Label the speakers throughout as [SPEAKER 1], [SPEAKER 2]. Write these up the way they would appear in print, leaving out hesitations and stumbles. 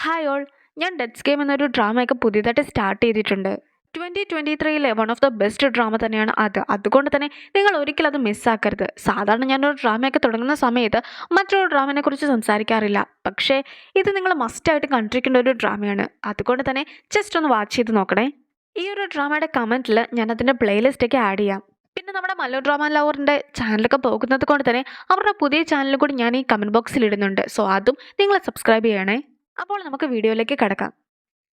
[SPEAKER 1] Hi all, ഞാൻ debts game എന്നൊരു ഡ്രാമയൊക്കെ പുതിയതായിട്ട് സ്റ്റാർട്ട് ചെയ്തിട്ടുണ്ട്. 2023 one of the best drama തന്നെയാണ് അത്. അതുകൊണ്ട് തന്നെ നിങ്ങൾ ഒരിക്കലും അത് മിസ്സാക്കരുത്. സാധാരണ ഞാനൊരു ഡ്രാമയൊക്കെ തുടങ്ങുന്ന സമയത്ത് മറ്റൊരു ഡ്രാമയെ കുറിച്ച് സംസാരിക്കാറില്ല. പക്ഷേ ഇത് നിങ്ങൾ മസ്റ്റായിട്ട് കണ്ടിരിക്കേണ്ട ഒരു ഡ്രാമയാണ്. അതുകൊണ്ട് തന്നെ ജസ്റ്റ് ഒന്ന് വാച്ച് ചെയ്ത് നോക്കണേ. ഈ ഒരു ഡ്രാമയുടെ കമൻറ്റിൽ ഞാൻ അതിൻ്റെ പ്ലേലിസ്റ്റൊക്കെ ആഡ് ചെയ്യാം. പിന്നെ നമ്മുടെ മല്ലു ഡ്രാമ ലവറിൻ്റെ ചാനലൊക്കെ പോകുന്നത് കൊണ്ട് തന്നെ അവരുടെ പുതിയ ചാനൽ കൂടി ഞാൻ ഈ കമൻറ്റ് ബോക്സിൽ ഇടുന്നുണ്ട്. സോ അതും നിങ്ങൾ സബ്സ്ക്രൈബ് ചെയ്യണേ. അപ്പോൾ നമുക്ക് വീഡിയോയിലേക്ക് കിടക്കാം.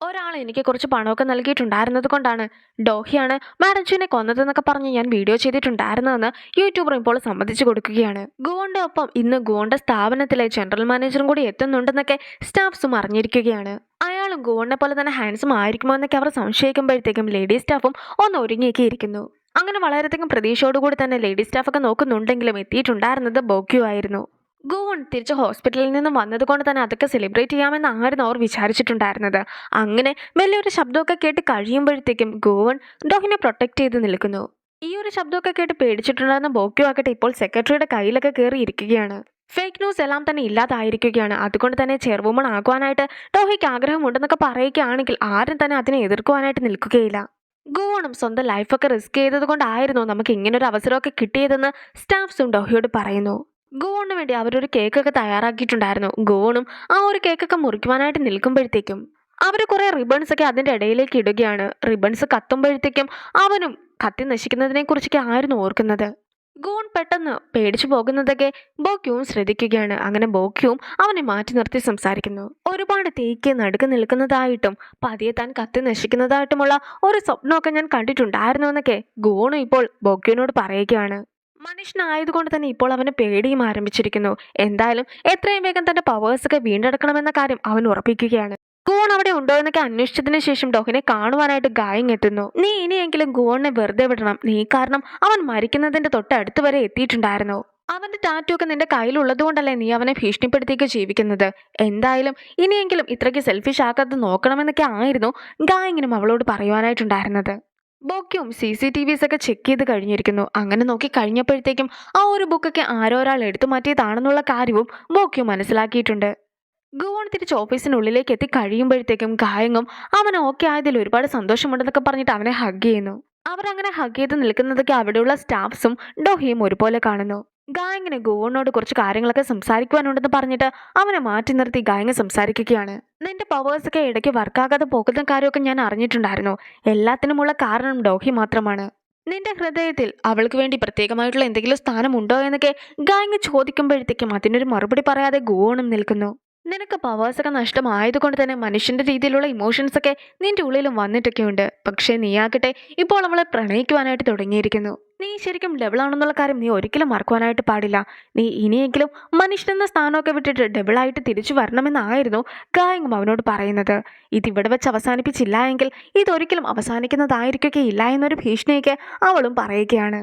[SPEAKER 1] ഒരാൾ എനിക്ക് കുറച്ച് പണമൊക്കെ നൽകിയിട്ടുണ്ടായിരുന്നത് കൊണ്ടാണ് ഡോഹിയാണ് മാഡംജുവിനെ കൊന്നതെന്നൊക്കെ പറഞ്ഞ് ഞാൻ വീഡിയോ ചെയ്തിട്ടുണ്ടായിരുന്നതെന്ന് യൂട്യൂബർ ഇപ്പോൾ സമ്മതിച്ചു കൊടുക്കുകയാണ്. ഗുവോന്റെ ഒപ്പം ഇന്ന് ഗുവോന്റെ സ്ഥാപനത്തിലെ ജനറൽ മാനേജറും കൂടി എത്തുന്നുണ്ടെന്നൊക്കെ സ്റ്റാഫ്സും അറിഞ്ഞിരിക്കുകയാണ്. അയാളും ഗുവോനെ പോലെ തന്നെ ഹാൻസം ആയിരിക്കുമോ എന്നൊക്കെ അവർ സംശയിക്കുമ്പോഴത്തേക്കും ലേഡി സ്റ്റാഫും ഒന്ന് ഒരുങ്ങിയൊക്കെ ഇരിക്കുന്നു. അങ്ങനെ വളരെയധികം പ്രതീക്ഷയോടുകൂടി തന്നെ ലേഡി സ്റ്റാഫൊക്കെ നോക്കുന്നുണ്ടെങ്കിലും എത്തിയിട്ടുണ്ടായിരുന്നത് ബോക്യു ആയിരുന്നു. ഗോവൺ തിരിച്ച് ഹോസ്പിറ്റലിൽ നിന്നും വന്നതുകൊണ്ട് തന്നെ അതൊക്കെ സെലിബ്രേറ്റ് ചെയ്യാമെന്നായിരുന്നു അവർ വിചാരിച്ചിട്ടുണ്ടായിരുന്നത്. അങ്ങനെ വലിയൊരു ശബ്ദമൊക്കെ കേട്ട് കഴിയുമ്പോഴത്തേക്കും ഗോവൺ ഡോഹിനെ പ്രൊട്ടക്ട് ചെയ്ത് നിൽക്കുന്നു. ഈ ഒരു ശബ്ദമൊക്കെ കേട്ട് പേടിച്ചിട്ടുണ്ടായിരുന്ന ബോക്യോ ആകട്ടെ ഇപ്പോൾ സെക്രട്ടറിയുടെ കയ്യിലൊക്കെ കയറി ഇരിക്കുകയാണ്. ഫേക്ക് ന്യൂസ് എല്ലാം തന്നെ ഇല്ലാതായിരിക്കുകയാണ്. അതുകൊണ്ട് തന്നെ ചെയർവുമൺ ആകുവാനായിട്ട് ഡോഹിക്ക് ആഗ്രഹമുണ്ടെന്നൊക്കെ പറയുകയാണെങ്കിൽ ആരും തന്നെ അതിനെ എതിർക്കുവാനായിട്ട് നിൽക്കുകയില്ല. ഗോവണും സ്വന്തം ലൈഫൊക്കെ റിസ്ക് ചെയ്തത് കൊണ്ടായിരുന്നു നമുക്ക് ഇങ്ങനൊരു അവസരമൊക്കെ കിട്ടിയതെന്ന് സ്റ്റാഫ്സും ഡോഹിയോട് പറയുന്നു. ഗോവണിന് വേണ്ടി അവരൊരു കേക്കൊക്കെ തയ്യാറാക്കിയിട്ടുണ്ടായിരുന്നു. ഗോവണും ആ ഒരു കേക്കൊക്കെ മുറിക്കുവാനായിട്ട് നിൽക്കുമ്പോഴത്തേക്കും അവർ കുറേ റിബൺസ് ഒക്കെ അതിൻ്റെ ഇടയിലേക്ക് ഇടുകയാണ്. റിബൺസ് കത്തുമ്പോഴത്തേക്കും അവനും കത്തി നശിക്കുന്നതിനെ കുറിച്ചൊക്കെ ആയിരുന്നു ഓർക്കുന്നത്. ഗോൺ പെട്ടെന്ന് പേടിച്ചു പോകുന്നതൊക്കെ ബോക്യുവും ശ്രദ്ധിക്കുകയാണ്. അങ്ങനെ ബോക്യുവും അവനെ മാറ്റി നിർത്തി സംസാരിക്കുന്നു. ഒരുപാട് തേക്ക് നടുക്ക് നിൽക്കുന്നതായിട്ടും പതിയെ താൻ കത്തി നശിക്കുന്നതായിട്ടുമുള്ള ഒരു സ്വപ്നമൊക്കെ ഞാൻ കണ്ടിട്ടുണ്ടായിരുന്നു എന്നൊക്കെ ഗോണും ഇപ്പോൾ ബോക്യുവിനോട് പറയുകയാണ്. മനുഷ്യനായതുകൊണ്ട് തന്നെ ഇപ്പോൾ അവന് പേടിയും ആരംഭിച്ചിരിക്കുന്നു. എന്തായാലും എത്രയും വേഗം തന്റെ പവേഴ്സൊക്കെ വീണ്ടെടുക്കണമെന്ന കാര്യം അവൻ ഉറപ്പിക്കുകയാണ്. ഗുവോൺ അവിടെ ഉണ്ടോ എന്നൊക്കെ അന്വേഷിച്ചതിന് ശേഷം ഡോഹിനെ കാണുവാനായിട്ട് ഗായിങ് എത്തുന്നു. നീ ഇനിയെങ്കിലും ഗുവോണിനെ വെറുതെ വിടണം. നീ കാരണം അവൻ മരിക്കുന്നതിന്റെ തൊട്ടടുത്ത് വരെ എത്തിയിട്ടുണ്ടായിരുന്നു. അവന്റെ ടാറ്റു ഒക്കെ നിന്റെ കയ്യിലുള്ളത് കൊണ്ടല്ലേ നീ അവനെ ഭീഷണിപ്പെടുത്തിയൊക്കെ ജീവിക്കുന്നത്. എന്തായാലും ഇനിയെങ്കിലും ഇത്രയ്ക്ക് സെൽഫിഷ് ആക്കാതെ നോക്കണമെന്നൊക്കെ ആയിരുന്നു ഗായിങ്ങിനും അവളോട് പറയുവാനായിട്ടുണ്ടായിരുന്നത്. ബോക്യും CCTVs ഒക്കെ ചെക്ക് ചെയ്ത് കഴിഞ്ഞിരിക്കുന്നു. അങ്ങനെ നോക്കി കഴിഞ്ഞപ്പോഴത്തേക്കും ആ ഒരു ബുക്കൊക്കെ ആരോ ഒരാൾ എടുത്തു മാറ്റിയതാണെന്നുള്ള കാര്യവും ബോക്യും മനസ്സിലാക്കിയിട്ടുണ്ട്. ഗുവോൺ തിരിച്ച് ഓഫീസിനുള്ളിലേക്ക് എത്തി കഴിയുമ്പോഴത്തേക്കും ഗായങ്ങും അവൻ ഓക്കെ ആയതിൽ ഒരുപാട് സന്തോഷമുണ്ടെന്നൊക്കെ പറഞ്ഞിട്ട് അവനെ ഹഗ് ചെയ്യുന്നു. അവരങ്ങനെ ഹഗ് ചെയ്ത് നിൽക്കുന്നതൊക്കെ അവിടെയുള്ള സ്റ്റാഫ്സും ഡോഹിയും ഒരുപോലെ കാണുന്നു. ഗായങ്ങിന് ഗുവോണിനോട് കുറച്ച് കാര്യങ്ങളൊക്കെ സംസാരിക്കുവാനുണ്ടെന്ന് പറഞ്ഞിട്ട് അവനെ മാറ്റി നിർത്തി ഗായങ്ങ് സംസാരിക്കുകയാണ്. നിന്റെ പവേഴ്സൊക്കെ ഇടയ്ക്ക് വർക്കാകാതെ പോകുന്ന കാര്യമൊക്കെ ഞാൻ അറിഞ്ഞിട്ടുണ്ടായിരുന്നു. എല്ലാത്തിനുമുള്ള കാരണം ഡോഹി മാത്രമാണ്. നിന്റെ ഹൃദയത്തിൽ അവൾക്ക് വേണ്ടി പ്രത്യേകമായിട്ടുള്ള എന്തെങ്കിലും സ്ഥാനമുണ്ടോ എന്നൊക്കെ ഗായങ്ങ് ചോദിക്കുമ്പോഴത്തേക്കും അതിനൊരു മറുപടി പറയാതെ ഗുവോണും നിൽക്കുന്നു. നിനക്ക് പവേഴ്സൊക്കെ നഷ്ടമായതുകൊണ്ട് തന്നെ മനുഷ്യന്റെ രീതിയിലുള്ള ഇമോഷൻസ് ഒക്കെ നിന്റെ ഉള്ളിലും വന്നിട്ടൊക്കെയുണ്ട്. പക്ഷേ നീയാകട്ടെ ഇപ്പോൾ അവളെ പ്രണയിക്കുവാനായിട്ട് തുടങ്ങിയിരിക്കുന്നു. നീ ശരിക്കും ഡബിളാണെന്നുള്ള കാര്യം നീ ഒരിക്കലും മറക്കുവാനായിട്ട് പാടില്ല. നീ ഇനിയെങ്കിലും മനുഷ്യനെന്ന സ്ഥാനമൊക്കെ വിട്ടിട്ട് ഡബിളായിട്ട് തിരിച്ചു വരണമെന്നായിരുന്നു ഗായങ്ങും അവനോട് പറയുന്നത്. ഇതിവിടെ വെച്ച് അവസാനിപ്പിച്ചില്ല എങ്കിൽ ഇതൊരിക്കലും അവസാനിക്കുന്നതായിരിക്കുകയില്ല എന്നൊരു ഭീഷണിയൊക്കെ അവളും പറയുകയാണ്.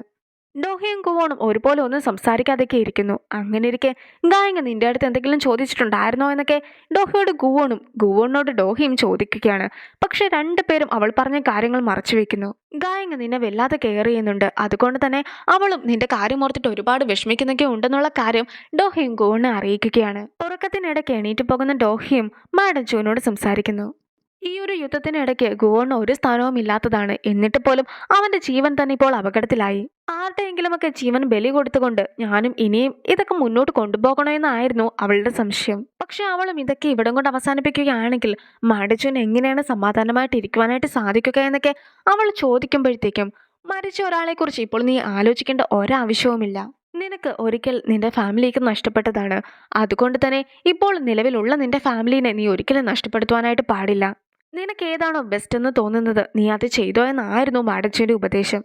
[SPEAKER 1] ഡോഹിയും ഗുവോണും ഒരുപോലെ ഒന്നും സംസാരിക്കാതൊക്കെ ഇരിക്കുന്നു. അങ്ങനെ ഇരിക്കെ ഗായങ്ങ് നിന്റെ അടുത്ത് എന്തെങ്കിലും ചോദിച്ചിട്ടുണ്ടായിരുന്നോ എന്നൊക്കെ ഡോഹിയോട് ഗുവോണും ഗുവോണിനോട് ഡോഹിയും ചോദിക്കുകയാണ്. പക്ഷെ രണ്ടുപേരും അവൾ പറഞ്ഞ കാര്യങ്ങൾ മറച്ചു വെക്കുന്നു. ഗായങ്ങ് നിന്നെ വല്ലാതെ കെയർ ചെയ്യുന്നുണ്ട്. അതുകൊണ്ട് തന്നെ അവളും നിന്റെ കാര്യം ഓർത്തിട്ട് ഒരുപാട് വിഷമിക്കുന്നൊക്കെ ഉണ്ടെന്നുള്ള കാര്യം ഡോഹിയും ഗുവോണിനെ അറിയിക്കുകയാണ്. ഉറക്കത്തിനിടയ്ക്ക് എണീറ്റ് പോകുന്ന ഡോഹിയും മാഡംജുവിനോട് സംസാരിക്കുന്നു. ഈ ഒരു യുദ്ധത്തിനിടയ്ക്ക് ഗുവോണിന് ഒരു സ്ഥാനവും ഇല്ലാത്തതാണ്. എന്നിട്ട് പോലും അവന്റെ ജീവൻ തന്നെ ഇപ്പോൾ അപകടത്തിലായി. ആരുടെയെങ്കിലുമൊക്കെ ജീവൻ ബലി കൊടുത്തുകൊണ്ട് ഞാനും ഇനിയും ഇതൊക്കെ മുന്നോട്ട് കൊണ്ടുപോകണോ എന്നായിരുന്നു അവളുടെ സംശയം. പക്ഷെ അവളും ഇതൊക്കെ ഇവിടം കൊണ്ട് അവസാനിപ്പിക്കുകയാണെങ്കിൽ മാഡംജുവിന് എങ്ങനെയാണ് സമാധാനമായിട്ട് ഇരിക്കുവാനായിട്ട് സാധിക്കുക എന്നൊക്കെ അവൾ ചോദിക്കുമ്പോഴത്തേക്കും മരിച്ച ഒരാളെ കുറിച്ച് ഇപ്പോൾ നീ ആലോചിക്കേണ്ട ഒരാവശ്യവുമില്ല. നിനക്ക് ഒരിക്കൽ നിന്റെ ഫാമിലിക്ക് നഷ്ടപ്പെട്ടതാണ്. അതുകൊണ്ട് തന്നെ ഇപ്പോൾ നിലവിലുള്ള നിന്റെ ഫാമിലിനെ നീ ഒരിക്കലും നഷ്ടപ്പെടുത്തുവാനായിട്ട് പാടില്ല. നിനക്ക് ഏതാണോ ബെസ്റ്റ് എന്ന് തോന്നുന്നത് നീ അത് ചെയ്തോ എന്നായിരുന്നു മാഡംജുവിന്റെ ഉപദേശം.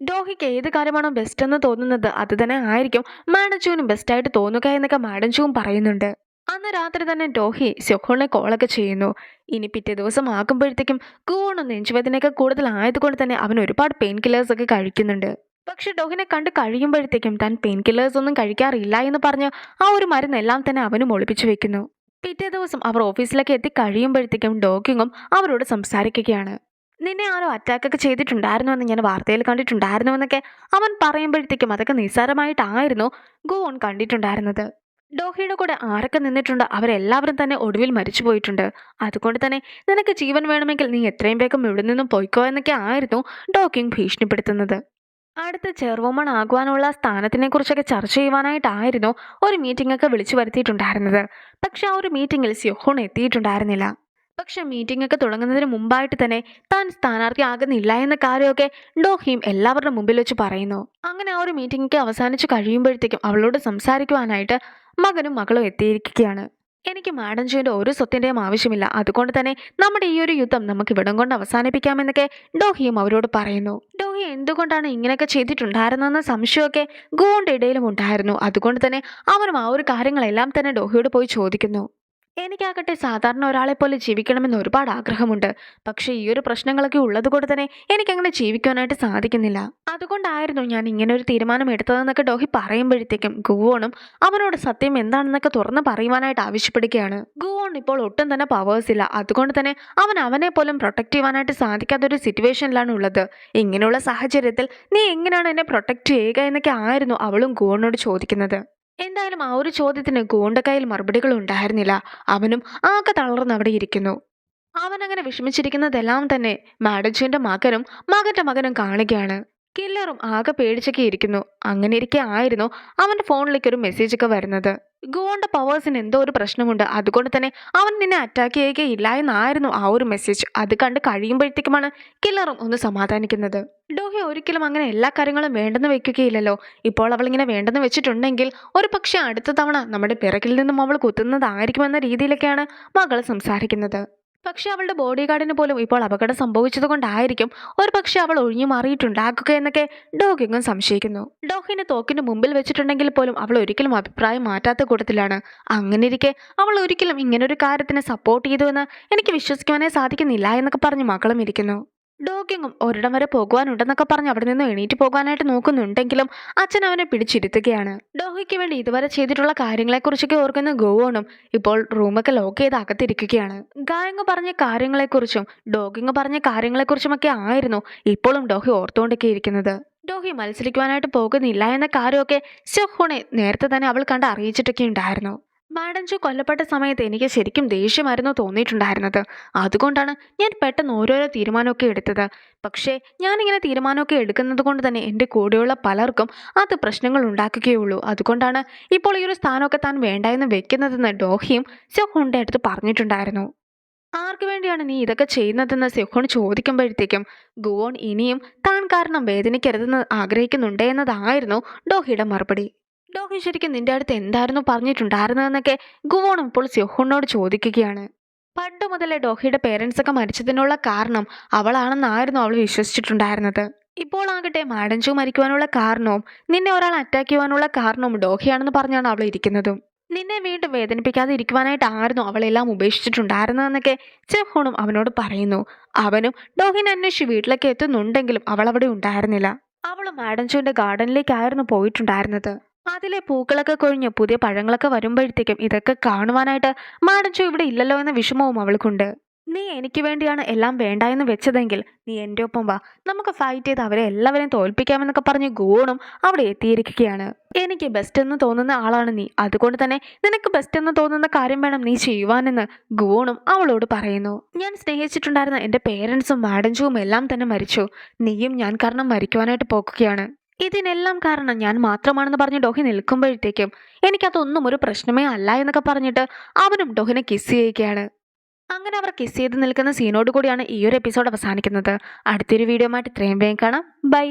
[SPEAKER 1] ഡോഹിക്ക് ഏത് കാര്യമാണോ ബെസ്റ്റ് എന്ന് തോന്നുന്നത് അത് തന്നെ ആയിരിക്കും മാഡംജുവിനും ബെസ്റ്റായിട്ട് തോന്നുക എന്നൊക്കെ മാഡംജുവും പറയുന്നുണ്ട്. അന്ന് രാത്രി തന്നെ ഡോഹി സെഹോണിനെ കോളൊക്കെ ചെയ്യുന്നു. ഇനി പിറ്റേ ദിവസം ആകുമ്പോഴത്തേക്കും ഗുവോണും നെഞ്ചുവേദനയൊക്കെ കൂടുതലായതുകൊണ്ട് തന്നെ അവൻ ഒരുപാട് പെയിൻ കില്ലേഴ്സ് ഒക്കെ കഴിക്കുന്നുണ്ട്. പക്ഷെ ഡോഹിനെ കണ്ട് കഴിയുമ്പോഴത്തേക്കും താൻ പെയിൻ കില്ലേഴ്സ് ഒന്നും കഴിക്കാറില്ല എന്ന് പറഞ്ഞ് ആ ഒരു മരുന്നെല്ലാം തന്നെ അവനും ഒളിപ്പിച്ചു വെക്കുന്നു. പിറ്റേ ദിവസം അവർ ഓഫീസിലേക്ക് എത്തി കഴിയുമ്പോഴത്തേക്കും ഡോക്കിങ്ങും അവരോട് സംസാരിക്കുകയാണ്. നിന്നെ ആരോ അറ്റാക്കൊക്കെ ചെയ്തിട്ടുണ്ടായിരുന്നു എന്ന് ഞാൻ വാർത്തയിൽ കണ്ടിട്ടുണ്ടായിരുന്നു എന്നൊക്കെ അവൻ പറയുമ്പോഴത്തേക്കും അതൊക്കെ നിസ്സാരമായിട്ടായിരുന്നു ഗുവോൺ കണ്ടിട്ടുണ്ടായിരുന്നത്. ഡോഹിയുടെ കൂടെ ആരൊക്കെ നിന്നിട്ടുണ്ട് അവരെല്ലാവരും തന്നെ ഒടുവിൽ മരിച്ചു പോയിട്ടുണ്ട്. അതുകൊണ്ട് തന്നെ നിനക്ക് ജീവൻ വേണമെങ്കിൽ നീ എത്രയും വേഗം ഇവിടെ നിന്നും പൊയ്ക്കോ എന്നൊക്കെ ആയിരുന്നു ഡോക്കിങ് ഭീഷണിപ്പെടുത്തുന്നത്. അടുത്ത ചെയർവുമൺ ആകുവാനുള്ള സ്ഥാനത്തിനെ കുറിച്ചൊക്കെ ചർച്ച ചെയ്യുവാനായിട്ടായിരുന്നു ഒരു മീറ്റിംഗ് ഒക്കെ വിളിച്ചു വരുത്തിയിട്ടുണ്ടായിരുന്നത്. പക്ഷെ ആ ഒരു മീറ്റിംഗിൽ സ്യോഹൂൺ എത്തിയിട്ടുണ്ടായിരുന്നില്ല. പക്ഷെ മീറ്റിംഗ് ഒക്കെ തുടങ്ങുന്നതിന് മുമ്പായിട്ട് തന്നെ താൻ സ്ഥാനാർത്ഥി ആകുന്നില്ല എന്ന കാര്യമൊക്കെ ഡോഹിയും എല്ലാവരുടെ മുമ്പിൽ വെച്ച് പറയുന്നു. അങ്ങനെ ആ ഒരു മീറ്റിംഗ് ഒക്കെ അവസാനിച്ച് കഴിയുമ്പോഴത്തേക്കും അവളോട് സംസാരിക്കുവാനായിട്ട് മകനും മകളും എത്തിയിരിക്കുകയാണ്. എനിക്ക് മാഡം ജോയുടെ ഒരു സ്വത്തിൻ്റെയും ആവശ്യമില്ല, അതുകൊണ്ട് തന്നെ നമ്മുടെ ഈ ഒരു യുദ്ധം നമുക്ക് ഇവിടം കൊണ്ട് അവസാനിപ്പിക്കാമെന്നൊക്കെ ഡോഹിയും അവരോട് പറയുന്നു. ഡോഹി എന്തുകൊണ്ടാണ് ഇങ്ങനെയൊക്കെ ചെയ്തിട്ടുണ്ടായിരുന്നെന്ന സംശയമൊക്കെ ഗുവോന്റെ ഇടയിലും ഉണ്ടായിരുന്നു. അതുകൊണ്ട് തന്നെ അവനും ആ ഒരു കാര്യങ്ങളെല്ലാം തന്നെ ഡോഹിയോട് പോയി ചോദിക്കുന്നു. എനിക്കാകട്ടെ സാധാരണ ഒരാളെ പോലെ ജീവിക്കണമെന്ന് ഒരുപാട് ആഗ്രഹമുണ്ട്. പക്ഷേ ഈ ഒരു പ്രശ്നങ്ങളൊക്കെ ഉള്ളത് കൊണ്ട് തന്നെ എനിക്കങ്ങനെ ജീവിക്കാനായിട്ട് സാധിക്കുന്നില്ല. അതുകൊണ്ടായിരുന്നു ഞാൻ ഇങ്ങനെ ഒരു തീരുമാനം എടുത്തതെന്നൊക്കെ ഡോഹി പറയുമ്പോഴത്തേക്കും ഗുവോണും അവനോട് സത്യം എന്താണെന്നൊക്കെ തുറന്ന് പറയുവാനായിട്ട് ആവശ്യപ്പെടുകയാണ്. ഗുവോൺ ഇപ്പോൾ ഒട്ടും തന്നെ പവേഴ്സ് ഇല്ല. അതുകൊണ്ട് തന്നെ അവനെ പോലും പ്രൊട്ടക്ട് ചെയ്യുവാനായിട്ട് സാധിക്കാത്തൊരു സിറ്റുവേഷനിലാണ് ഉള്ളത്. ഇങ്ങനെയുള്ള സാഹചര്യത്തിൽ നീ എങ്ങനെയാണ് എന്നെ പ്രൊട്ടക്ട് ചെയ്യുക എന്നൊക്കെ ആയിരുന്നു അവളും ഗുവോണോട് ചോദിക്കുന്നത്. എന്തായാലും ആ ഒരു ചോദ്യത്തിന് ഗുവോന്റെ കയ്യിൽ മറുപടികൾ ഉണ്ടായിരുന്നില്ല. അവനും ആകെ തളർന്ന് അവിടെ ഇരിക്കുന്നു. അവൻ അങ്ങനെ വിഷമിച്ചിരിക്കുന്നതെല്ലാം തന്നെ മാഡം മകനും മകന്റെ മകനും കാണുകയാണ്. കില്ലറും ആകെ പേടിച്ചൊക്കെ ഇരിക്കുന്നു. അങ്ങനെ ഇരിക്കെ ആയിരുന്നു അവന്റെ ഫോണിലേക്ക് ഒരു മെസ്സേജ് ഒക്കെ വരുന്നത്. ഗുവോന്റെ പവേഴ്സിന് എന്തോ ഒരു പ്രശ്നമുണ്ട്, അതുകൊണ്ട് തന്നെ അവൻ നിന്നെ അറ്റാക്ക് ചെയ്യുകയില്ല എന്നായിരുന്നു ആ ഒരു മെസ്സേജ്. അത് കണ്ട് കഴിയുമ്പോഴത്തേക്കുമാണ് കില്ലറും ഒന്ന് സമാധാനിക്കുന്നത്. ഡോഹി ഒരിക്കലും അങ്ങനെ എല്ലാ കാര്യങ്ങളും വേണ്ടെന്ന് വെക്കുകയില്ലല്ലോ. ഇപ്പോൾ അവളിങ്ങനെ വേണ്ടെന്ന് വെച്ചിട്ടുണ്ടെങ്കിൽ ഒരു പക്ഷെ അടുത്ത തവണ നമ്മുടെ പിറകിൽ നിന്നും അവൾ കുത്തുന്നതായിരിക്കുമെന്ന രീതിയിലൊക്കെയാണ് മകൾ സംസാരിക്കുന്നത്. പക്ഷെ അവളുടെ ബോഡി ഗാർഡിന് പോലും ഇപ്പോൾ അപകടം സംഭവിച്ചത് കൊണ്ടായിരിക്കും ഒരു പക്ഷെ അവൾ ഒഴിഞ്ഞു മാറിയിട്ടുണ്ടാക്കുക എന്നൊക്കെ ഡോഗിങ്ങും സംശയിക്കുന്നു. ഡോഗിനെ തോക്കിന് മുമ്പിൽ വെച്ചിട്ടുണ്ടെങ്കിൽ പോലും അവൾ ഒരിക്കലും അഭിപ്രായം മാറ്റാത്ത കൂട്ടത്തിലാണ്. അങ്ങനെയിരിക്കെ അവൾ ഒരിക്കലും ഇങ്ങനൊരു കാര്യത്തിന് സപ്പോർട്ട് ചെയ്തു എന്ന് എനിക്ക് വിശ്വസിക്കുവാനേ സാധിക്കുന്നില്ല എന്നൊക്കെ പറഞ്ഞ് മക്കളും ഇരിക്കുന്നു. ഡോഗിങ്ങും ഒരിടം വരെ പോകുവാനുണ്ടെന്നൊക്കെ പറഞ്ഞ് അവിടെ നിന്ന് എണീറ്റ് പോകാനായിട്ട് നോക്കുന്നുണ്ടെങ്കിലും അച്ഛൻ അവനെ പിടിച്ചിരുത്തുകയാണ്. ഡോഹിക്ക് വേണ്ടി ഇതുവരെ ചെയ്തിട്ടുള്ള കാര്യങ്ങളെക്കുറിച്ചൊക്കെ ഓർക്കുന്ന ഗോവോണും ഇപ്പോൾ റൂമൊക്കെ ലോക്ക് ചെയ്ത് അകത്തിരിക്കുകയാണ്. ഗായങ്ങ് പറഞ്ഞ കാര്യങ്ങളെക്കുറിച്ചും ഡോഗിങ് പറഞ്ഞ കാര്യങ്ങളെക്കുറിച്ചുമൊക്കെ ആയിരുന്നു ഇപ്പോഴും ഡോഹി ഓർത്തുകൊണ്ടൊക്കെ ഇരിക്കുന്നത്. ഡോഹി മത്സരിക്കുവാനായിട്ട് പോകുന്നില്ല എന്ന കാര്യമൊക്കെ സ്യോഹൂണെ നേരത്തെ തന്നെ അവൾ കണ്ട് അറിയിച്ചിട്ടൊക്കെ ഉണ്ടായിരുന്നു. മാഡം ജോ കൊല്ലപ്പെട്ട സമയത്ത് എനിക്ക് ശരിക്കും ദേഷ്യമായിരുന്നു തോന്നിയിട്ടുണ്ടായിരുന്നത്. അതുകൊണ്ടാണ് ഞാൻ പെട്ടെന്ന് ഓരോരോ തീരുമാനമൊക്കെ എടുത്തത്. പക്ഷേ ഞാനിങ്ങനെ തീരുമാനമൊക്കെ എടുക്കുന്നത് കൊണ്ട് തന്നെ എൻ്റെ കൂടെയുള്ള പലർക്കും അത് പ്രശ്നങ്ങൾ ഉണ്ടാക്കുകയുള്ളൂ. അതുകൊണ്ടാണ് ഇപ്പോൾ ഈ ഒരു സ്ഥാനമൊക്കെ താൻ വേണ്ട എന്ന് വെക്കുന്നതെന്ന് ഡോഹിയും സ്യോഹൂണിൻ്റെ അടുത്ത് പറഞ്ഞിട്ടുണ്ടായിരുന്നു. ആർക്കു വേണ്ടിയാണ് നീ ഇതൊക്കെ ചെയ്യുന്നതെന്ന് സ്യോഹൂൺ ചോദിക്കുമ്പോഴത്തേക്കും ഗുവോൺ ഇനിയും താൻ കാരണം വേദനിക്കരുതെന്ന് ആഗ്രഹിക്കുന്നുണ്ട് എന്നതായിരുന്നു ഡോഹിയുടെ മറുപടി. ഡോഹി ശരിക്കും നിന്റെ അടുത്ത് എന്തായിരുന്നു പറഞ്ഞിട്ടുണ്ടായിരുന്നതെന്നൊക്കെ ഗുവോണും ഇപ്പോൾ സ്യോഹൂണിനോട് ചോദിക്കുകയാണ്. പണ്ട് മുതലേ ഡോഹിയുടെ പേരൻസ് ഒക്കെ മരിച്ചതിനുള്ള കാരണം അവളാണെന്നായിരുന്നു അവൾ വിശ്വസിച്ചിട്ടുണ്ടായിരുന്നത്. ഇപ്പോൾ ആകട്ടെ മാഡം ജോ മരിക്കുവാനുള്ള കാരണവും നിന്നെ ഒരാൾ അറ്റാക്ക് ചെയ്യുവാനുള്ള കാരണവും ഡോഹിയാണെന്ന് പറഞ്ഞാണ് അവൾ ഇരിക്കുന്നതും. നിന്നെ വീണ്ടും വേദനിപ്പിക്കാതെ ഇരിക്കുവാനായിട്ടായിരുന്നു അവളെല്ലാം ഉപേക്ഷിച്ചിട്ടുണ്ടായിരുന്നതെന്നൊക്കെ സ്യോഹൂണും അവനോട് പറയുന്നു. അവനും ഡോഹിനെ അന്വേഷിച്ച് വീട്ടിലേക്ക് എത്തുന്നുണ്ടെങ്കിലും അവൾ അവിടെ ഉണ്ടായിരുന്നില്ല. അവൾ മാഡം ജോന്റെ ഗാർഡനിലേക്കായിരുന്നു പോയിട്ടുണ്ടായിരുന്നത്. അതിലെ പൂക്കളൊക്കെ കൊഴിഞ്ഞ് പുതിയ പഴങ്ങളൊക്കെ വരുമ്പോഴത്തേക്കും ഇതൊക്കെ കാണുവാനായിട്ട് മാഡം ജോ ഇവിടെ ഇല്ലല്ലോ എന്ന വിഷമവും അവൾക്കുണ്ട്. നീ എനിക്ക് വേണ്ടിയാണ് എല്ലാം വേണ്ട എന്ന് വെച്ചതെങ്കിൽ നീ എൻ്റെ ഒപ്പം വാ, നമുക്ക് ഫൈറ്റ് ചെയ്ത് അവരെ എല്ലാവരെയും തോൽപ്പിക്കാമെന്നൊക്കെ പറഞ്ഞ് ഗുവോണും അവിടെ എത്തിയിരിക്കുകയാണ്. എനിക്ക് ബെസ്റ്റ് എന്ന് തോന്നുന്ന ആളാണ് നീ, അതുകൊണ്ട് തന്നെ നിനക്ക് ബെസ്റ്റ് എന്ന് തോന്നുന്ന കാര്യം വേണം നീ ചെയ്യുവാനെന്ന് ഗുവോണും അവളോട് പറയുന്നു. ഞാൻ സ്നേഹിച്ചിട്ടുണ്ടായിരുന്ന എൻ്റെ പേരൻസും മാഡം ജോവും എല്ലാം തന്നെ മരിച്ചു. നീയും ഞാൻ കാരണം മരിക്കുവാനായിട്ട് പോകുകയാണ്. ഇതിനെല്ലാം കാരണം ഞാൻ മാത്രമാണെന്ന് പറഞ്ഞ് ഡോഹി നിൽക്കുമ്പോഴത്തേക്കും എനിക്കതൊന്നും ഒരു പ്രശ്നമേ അല്ല എന്നൊക്കെ പറഞ്ഞിട്ട് അവനും ഡോഹിനെ കിസ് ചെയ്യുകയാണ്. അങ്ങനെ അവർ കിസ് ചെയ്ത് നിൽക്കുന്ന സീനോട് കൂടിയാണ് ഈ ഒരു എപ്പിസോഡ് അവസാനിക്കുന്നത്. അടുത്തൊരു വീഡിയോ ആയിട്ട് ഇത്രയും വേഗം കാണാം. ബൈ.